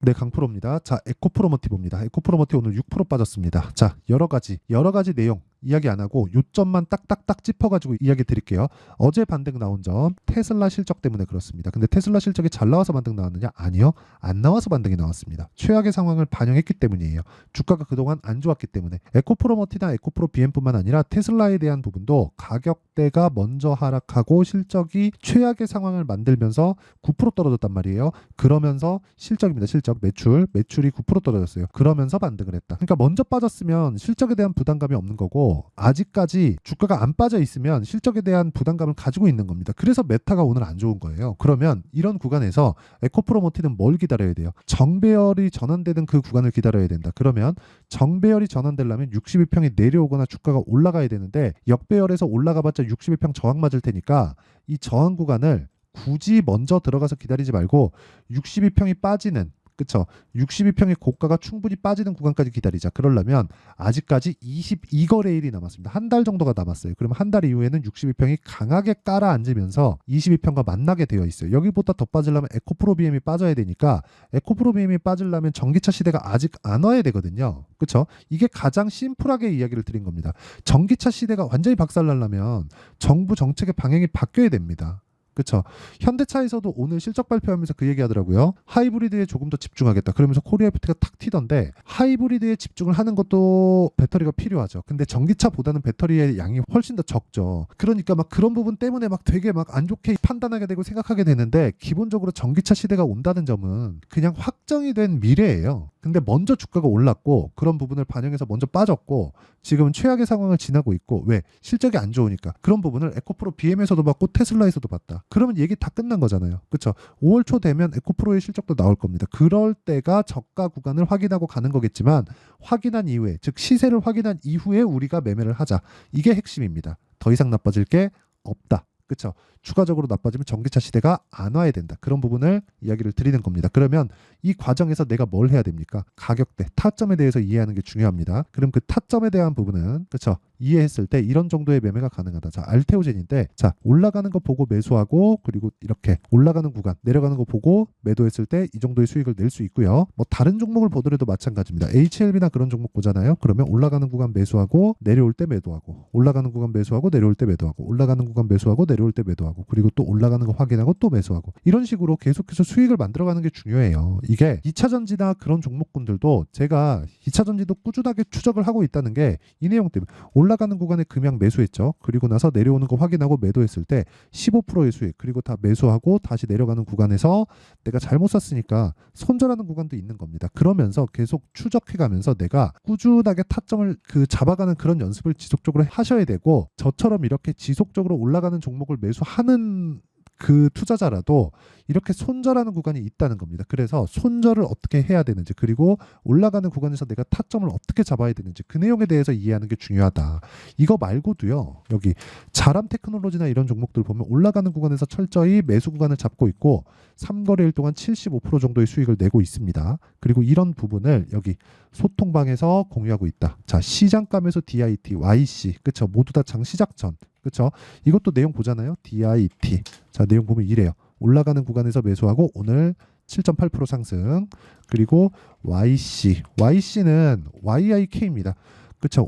네, 강프로입니다. 자, 에코프로모티브입니다. 에코프로모티브 오늘 6% 빠졌습니다. 자, 여러 가지 내용 이야기 안 하고 요점만 딱딱딱 짚어가지고 이야기 드릴게요. 어제 반등 나온 점 테슬라 실적 때문에 그렇습니다. 근데 테슬라 실적이 잘 나와서 반등 나왔느냐? 아니요. 안 나와서 반등이 나왔습니다. 최악의 상황을 반영했기 때문이에요. 주가가 그동안 안 좋았기 때문에. 에코프로모티나 에코프로 BM뿐만 아니라 테슬라에 대한 부분도 가격대가 먼저 하락하고 실적이 최악의 상황을 만들면서 9% 떨어졌단 말이에요. 그러면서 실적입니다. 실적 매출이 9% 떨어졌어요. 그러면서 반등을 했다. 그러니까 먼저 빠졌으면 실적에 대한 부담감이 없는 거고 아직까지 주가가 안 빠져 있으면 실적에 대한 부담감을 가지고 있는 겁니다. 그래서 메타가 오늘 안 좋은 거예요. 그러면 이런 구간에서 에코프로모티는 뭘 기다려야 돼요? 정배열이 전환되는 그 구간을 기다려야 된다. 그러면 정배열이 전환되려면 62평이 내려오거나 주가가 올라가야 되는데 역배열에서 올라가봤자 61평 저항 맞을 테니까 이 저항 구간을 굳이 먼저 들어가서 기다리지 말고 62평이 빠지는, 그쵸? 62평의 고가가 충분히 빠지는 구간까지 기다리자. 그러려면 아직까지 22거래일이 남았습니다. 한 달 정도가 남았어요. 그럼 한 달 이후에는 62평이 강하게 깔아앉으면서 22평과 만나게 되어 있어요. 여기보다 더 빠지려면 에코프로 BM이 빠져야 되니까 에코프로 BM이 빠지려면 전기차 시대가 아직 안 와야 되거든요. 그쵸? 이게 가장 심플하게 이야기를 드린 겁니다. 전기차 시대가 완전히 박살나려면 정부 정책의 방향이 바뀌어야 됩니다. 그렇죠. 현대차에서도 오늘 실적 발표하면서 그 얘기 하더라고요. 하이브리드에 조금 더 집중하겠다. 그러면서 코리아FT가 탁 튀던데 하이브리드에 집중을 하는 것도 배터리가 필요하죠. 근데 전기차보다는 배터리의 양이 훨씬 더 적죠. 그러니까 막 그런 부분 때문에 막 되게 막 안 좋게 판단하게 되고 생각하게 되는데 기본적으로 전기차 시대가 온다는 점은 그냥 확정이 된 미래예요. 근데 먼저 주가가 올랐고 그런 부분을 반영해서 먼저 빠졌고 지금은 최악의 상황을 지나고 있고 왜? 실적이 안 좋으니까. 그런 부분을 에코프로 BM에서도 봤고 테슬라에서도 봤다. 그러면 얘기 다 끝난 거잖아요. 그렇죠? 5월 초 되면 에코프로의 실적도 나올 겁니다. 그럴 때가 저가 구간을 확인하고 가는 거겠지만 확인한 이후에, 즉 시세를 확인한 이후에 우리가 매매를 하자. 이게 핵심입니다. 더 이상 나빠질 게 없다. 그렇죠? 추가적으로 나빠지면 전기차 시대가 안 와야 된다. 그런 부분을 이야기를 드리는 겁니다. 그러면 이 과정에서 내가 뭘 해야 됩니까? 가격대, 타점에 대해서 이해하는 게 중요합니다. 그럼 그 타점에 대한 부분은 그렇죠? 이해했을 때 이런 정도의 매매가 가능하다. 자, 알테오젠인데 자, 올라가는 거 보고 매수하고 그리고 이렇게 올라가는 구간, 내려가는 거 보고 매도했을 때 이 정도의 수익을 낼 수 있고요. 뭐 다른 종목을 보더라도 마찬가지입니다. HLB나 그런 종목 보잖아요. 그러면 올라가는 구간 매수하고 내려올 때 매도하고 올라가는 구간 매수하고 내려올 때 매도하고 올라가는 구간 매수하고 내려올 때 매도하고 그리고 또 올라가는 거 확인하고 또 매수하고 이런 식으로 계속해서 수익을 만들어가는 게 중요해요. 이게 2차전지나 그런 종목군들도 제가 2차전지도 꾸준하게 추적을 하고 있다는 게 이 내용 때문에 올라가는 구간에 금양 매수했죠. 그리고 나서 내려오는 거 확인하고 매도했을 때 15%의 수익 그리고 다 매수하고 다시 내려가는 구간에서 내가 잘못 샀으니까 손절하는 구간도 있는 겁니다. 그러면서 계속 추적해가면서 내가 꾸준하게 타점을 잡아가는 그런 연습을 지속적으로 하셔야 되고 저처럼 이렇게 지속적으로 올라가는 종목을 매수하는 그 투자자라도 이렇게 손절하는 구간이 있다는 겁니다. 그래서 손절을 어떻게 해야 되는지 그리고 올라가는 구간에서 내가 타점을 어떻게 잡아야 되는지 그 내용에 대해서 이해하는 게 중요하다. 이거 말고도요. 여기 자람 테크놀로지나 이런 종목들 보면 올라가는 구간에서 철저히 매수 구간을 잡고 있고 3거래일 동안 75% 정도의 수익을 내고 있습니다. 그리고 이런 부분을 여기 소통방에서 공유하고 있다. 자, 시장감에서 DIT, YC, 그쵸? 모두 다 장시작전, 그쵸? 이것도 내용 보잖아요. DIT. 자, 내용 보면 이래요. 올라가는 구간에서 매수하고 오늘 7.8% 상승. 그리고 YC는 YIK입니다. 그쵸?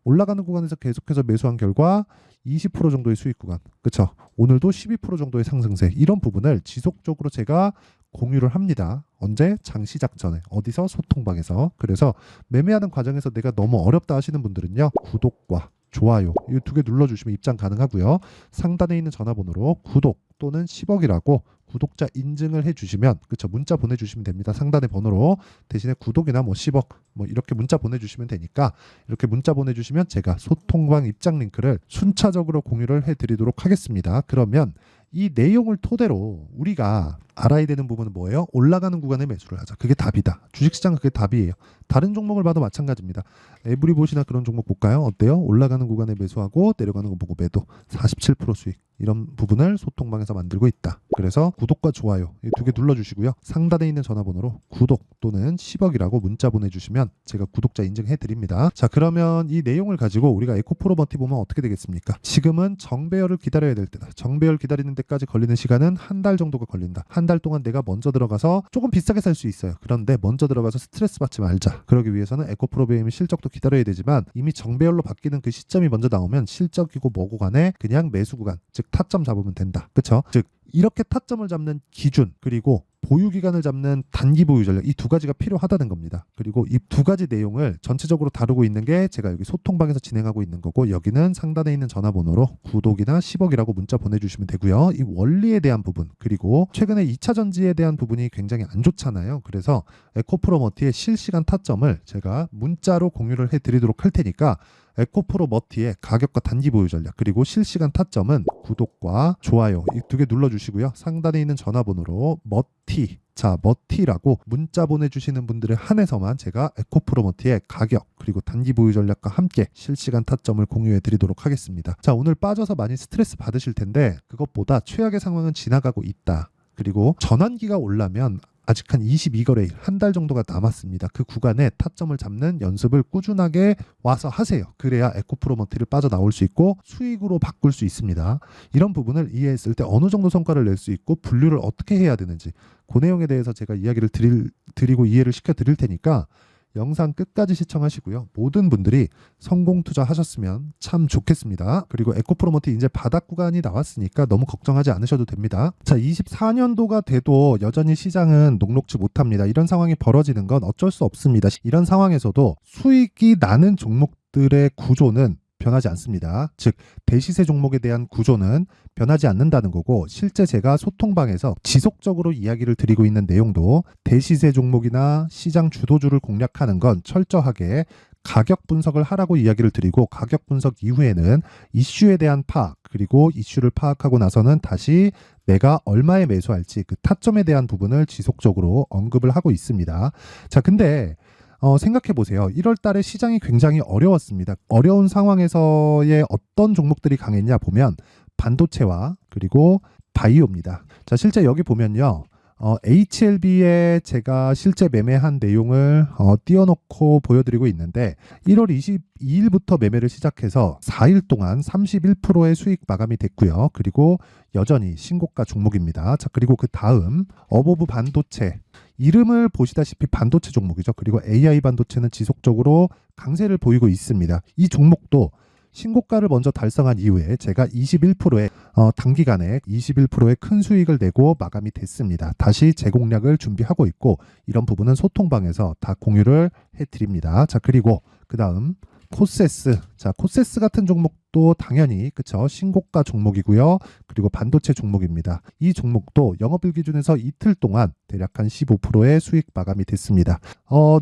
올라가는 구간에서 계속해서 매수한 결과 20% 정도의 수익 구간. 그쵸? 오늘도 12% 정도의 상승세. 이런 부분을 지속적으로 제가 공유를 합니다. 언제? 장시작 전에. 어디서? 소통방에서. 그래서 매매하는 과정에서 내가 너무 어렵다 하시는 분들은요. 구독과 좋아요 이 두 개 눌러주시면 입장 가능하고요. 상단에 있는 전화번호로 구독 또는 10억이라고 구독자 인증을 해주시면 그쵸 문자 보내주시면 됩니다. 상단의 번호로 대신에 구독이나 뭐 10억 뭐 이렇게 문자 보내주시면 되니까 이렇게 문자 보내주시면 제가 소통방 입장 링크를 순차적으로 공유를 해드리도록 하겠습니다. 그러면 이 내용을 토대로 우리가 알아야 되는 부분은 뭐예요? 올라가는 구간에 매수를 하자. 그게 답이다. 주식시장은 그게 답이에요. 다른 종목을 봐도 마찬가지입니다. 에브리봇이나 그런 종목 볼까요? 어때요? 올라가는 구간에 매수하고 내려가는 거 보고 매도 47% 수익. 이런 부분을 소통방에서 만들고 있다. 그래서 구독과 좋아요 이 두 개 눌러주시고요. 상단에 있는 전화번호로 구독 또는 10억이라고 문자 보내주시면 제가 구독자 인증해드립니다. 자, 그러면 이 내용을 가지고 우리가 에코프로머티 보면 어떻게 되겠습니까? 지금은 정배열을 기다려야 될 때다. 정배열 기다리는 데까지 걸리는 시간은 한 달 정도가 걸린다. 한 한 달 동안 내가 먼저 들어가서 조금 비싸게 살 수 있어요. 그런데 먼저 들어가서 스트레스 받지 말자. 그러기 위해서는 에코프로비엠의 실적도 기다려야 되지만 이미 정배열로 바뀌는 그 시점이 먼저 나오면 실적이고 뭐고 간에 그냥 매수 구간, 즉 타점 잡으면 된다. 그쵸? 즉 이렇게 타점을 잡는 기준, 그리고 보유 기간을 잡는 단기 보유 전략, 이 두 가지가 필요하다는 겁니다. 그리고 이 두 가지 내용을 전체적으로 다루고 있는 게 제가 여기 소통방에서 진행하고 있는 거고, 여기는 상단에 있는 전화번호로 구독이나 10억이라고 문자 보내주시면 되고요. 이 원리에 대한 부분, 그리고 최근에 2차 전지에 대한 부분이 굉장히 안 좋잖아요. 그래서 에코프로머티의 실시간 타점을 제가 문자로 공유를 해드리도록 할 테니까 에코프로머티의 가격과 단기 보유 전략, 그리고 실시간 타점은 구독과 좋아요 이 두 개 눌러주시고요. 상단에 있는 전화번호로 머티, 자 머티라고 문자 보내주시는 분들에 한해서만 제가 에코프로머티의 가격 그리고 단기 보유 전략과 함께 실시간 타점을 공유해 드리도록 하겠습니다. 자, 오늘 빠져서 많이 스트레스 받으실 텐데 그것보다 최악의 상황은 지나가고 있다. 그리고 전환기가 올라면 아직 한 22거래일, 한 달 정도가 남았습니다. 그 구간에 타점을 잡는 연습을 꾸준하게 와서 하세요. 그래야 에코프로머티를 빠져나올 수 있고 수익으로 바꿀 수 있습니다. 이런 부분을 이해했을 때 어느 정도 성과를 낼 수 있고 분류를 어떻게 해야 되는지, 그 내용에 대해서 제가 이야기를 드리고 이해를 시켜 드릴 테니까 영상 끝까지 시청하시고요. 모든 분들이 성공 투자하셨으면 참 좋겠습니다. 그리고 에코프로머티 이제 바닥 구간이 나왔으니까 너무 걱정하지 않으셔도 됩니다. 자, 24년도가 돼도 여전히 시장은 녹록지 못합니다. 이런 상황이 벌어지는 건 어쩔 수 없습니다. 이런 상황에서도 수익이 나는 종목들의 구조는 변하지 않습니다. 즉 대시세 종목에 대한 구조는 변하지 않는다는 거고, 실제 제가 소통방에서 지속적으로 이야기를 드리고 있는 내용도 대시세 종목이나 시장 주도주를 공략하는 건 철저하게 가격 분석을 하라고 이야기를 드리고, 가격 분석 이후에는 이슈에 대한 파악, 그리고 이슈를 파악하고 나서는 다시 내가 얼마에 매수할지 그 타점에 대한 부분을 지속적으로 언급을 하고 있습니다. 자, 근데 생각해 보세요. 1월 달에 시장이 굉장히 어려웠습니다. 어려운 상황에서의 어떤 종목들이 강했냐 보면 반도체와 그리고 바이오입니다. 자, 실제 여기 보면요. HLB에 제가 실제 매매한 내용을 띄워놓고 보여드리고 있는데 1월 22일부터 매매를 시작해서 4일 동안 31%의 수익 마감이 됐고요. 그리고 여전히 신고가 종목입니다. 자, 그리고 그 다음 어보브 반도체, 이름을 보시다시피 반도체 종목이죠. 그리고 AI 반도체는 지속적으로 강세를 보이고 있습니다. 이 종목도 신고가를 먼저 달성한 이후에 제가 21%의 단기간에 21%의 큰 수익을 내고 마감이 됐습니다. 다시 재공략을 준비하고 있고, 이런 부분은 소통방에서 다 공유를 해드립니다. 자, 그리고 그 다음 코세스. 자, 코세스 같은 종목도 당연히 그쵸, 신고가 종목이고요. 그리고 반도체 종목입니다. 이 종목도 영업일 기준에서 이틀 동안 대략 한 15%의 수익 마감이 됐습니다.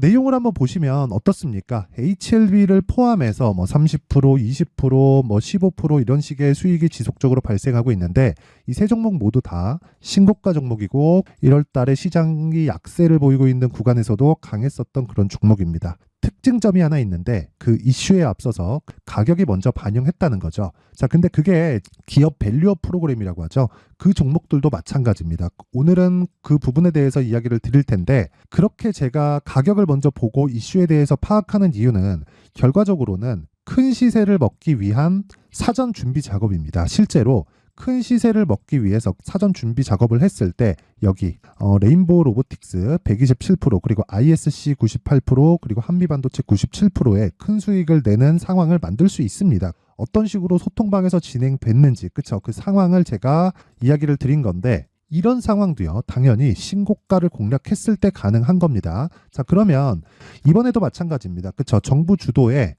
내용을 한번 보시면 어떻습니까? HLB를 포함해서 뭐 30%, 20%, 뭐 15% 이런 식의 수익이 지속적으로 발생하고 있는데, 이 세 종목 모두 다 신고가 종목이고 1월 달에 시장이 약세를 보이고 있는 구간에서도 강했었던 그런 종목입니다. 특징점이 하나 있는데 그 이슈에 앞서서 가격이 먼저 반영했다는 거죠. 자, 근데 그게 기업 밸류업 프로그램이라고 하죠. 그 종목들도 마찬가지입니다. 오늘은 그 부분에 대해서 이야기를 드릴 텐데, 그렇게 제가 가격을 먼저 보고 이슈에 대해서 파악하는 이유는 결과적으로는 큰 시세를 먹기 위한 사전 준비 작업입니다. 실제로 큰 시세를 먹기 위해서 사전 준비 작업을 했을 때 여기 레인보우 로보틱스 127%, 그리고 ISC 98%, 그리고 한미반도체 97%의 큰 수익을 내는 상황을 만들 수 있습니다. 어떤 식으로 소통방에서 진행됐는지, 그쵸? 그 상황을 제가 이야기를 드린 건데, 이런 상황도요, 당연히 신고가를 공략했을 때 가능한 겁니다. 자, 그러면 이번에도 마찬가지입니다. 그쵸? 정부 주도의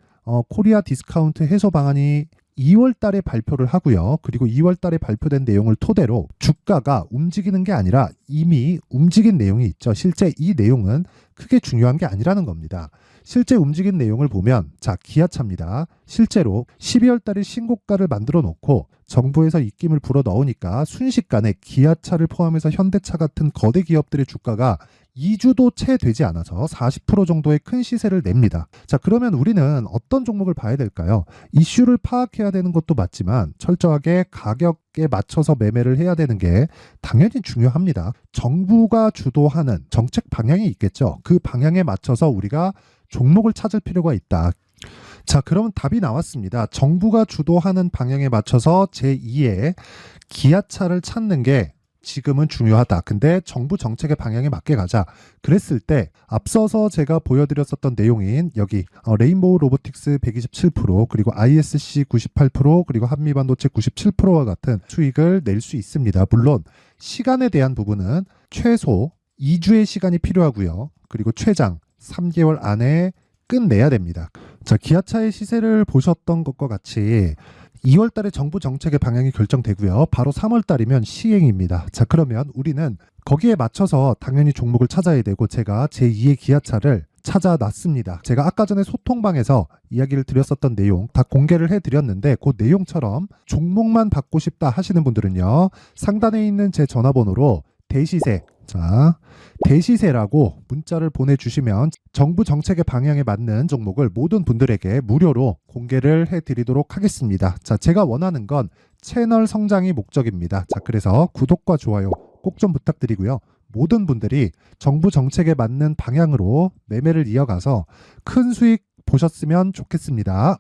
코리아 디스카운트 해소 방안이 2월 달에 발표를 하고요. 그리고 2월 달에 발표된 내용을 토대로 주가가 움직이는 게 아니라 이미 움직인 내용이 있죠. 실제 이 내용은 크게 중요한 게 아니라는 겁니다. 실제 움직인 내용을 보면, 자, 기아차입니다. 실제로 12월 달에 신고가를 만들어 놓고 정부에서 입김을 불어 넣으니까 순식간에 기아차를 포함해서 현대차 같은 거대 기업들의 주가가 2주도 채 되지 않아서 40% 정도의 큰 시세를 냅니다. 자, 그러면 우리는 어떤 종목을 봐야 될까요? 이슈를 파악해야 되는 것도 맞지만 철저하게 가격에 맞춰서 매매를 해야 되는 게 당연히 중요합니다. 정부가 주도하는 정책 방향이 있겠죠. 그 방향에 맞춰서 우리가 종목을 찾을 필요가 있다. 자, 그러면 답이 나왔습니다. 정부가 주도하는 방향에 맞춰서 제2의 기아차를 찾는 게 지금은 중요하다. 근데 정부 정책의 방향에 맞게 가자. 그랬을 때 앞서서 제가 보여드렸었던 내용인 여기 레인보우 로보틱스 127% 그리고 ISC 98% 그리고 한미반도체 97%와 같은 수익을 낼 수 있습니다. 물론 시간에 대한 부분은 최소 2주의 시간이 필요하고요. 그리고 최장 3개월 안에 끝내야 됩니다. 자, 기아차의 시세를 보셨던 것과 같이 2월 달에 정부 정책의 방향이 결정되고요. 바로 3월 달이면 시행입니다. 자, 그러면 우리는 거기에 맞춰서 당연히 종목을 찾아야 되고 제가 제2의 기아차를 찾아놨습니다. 제가 아까 전에 소통방에서 이야기를 드렸었던 내용 다 공개를 해드렸는데 그 내용처럼 종목만 받고 싶다 하시는 분들은요. 상단에 있는 제 전화번호로 대시세, 자, 대시세라고 문자를 보내주시면 정부 정책의 방향에 맞는 종목을 모든 분들에게 무료로 공개를 해드리도록 하겠습니다. 자, 제가 원하는 건 채널 성장이 목적입니다. 자, 그래서 구독과 좋아요 꼭 좀 부탁드리고요. 모든 분들이 정부 정책에 맞는 방향으로 매매를 이어가서 큰 수익 보셨으면 좋겠습니다.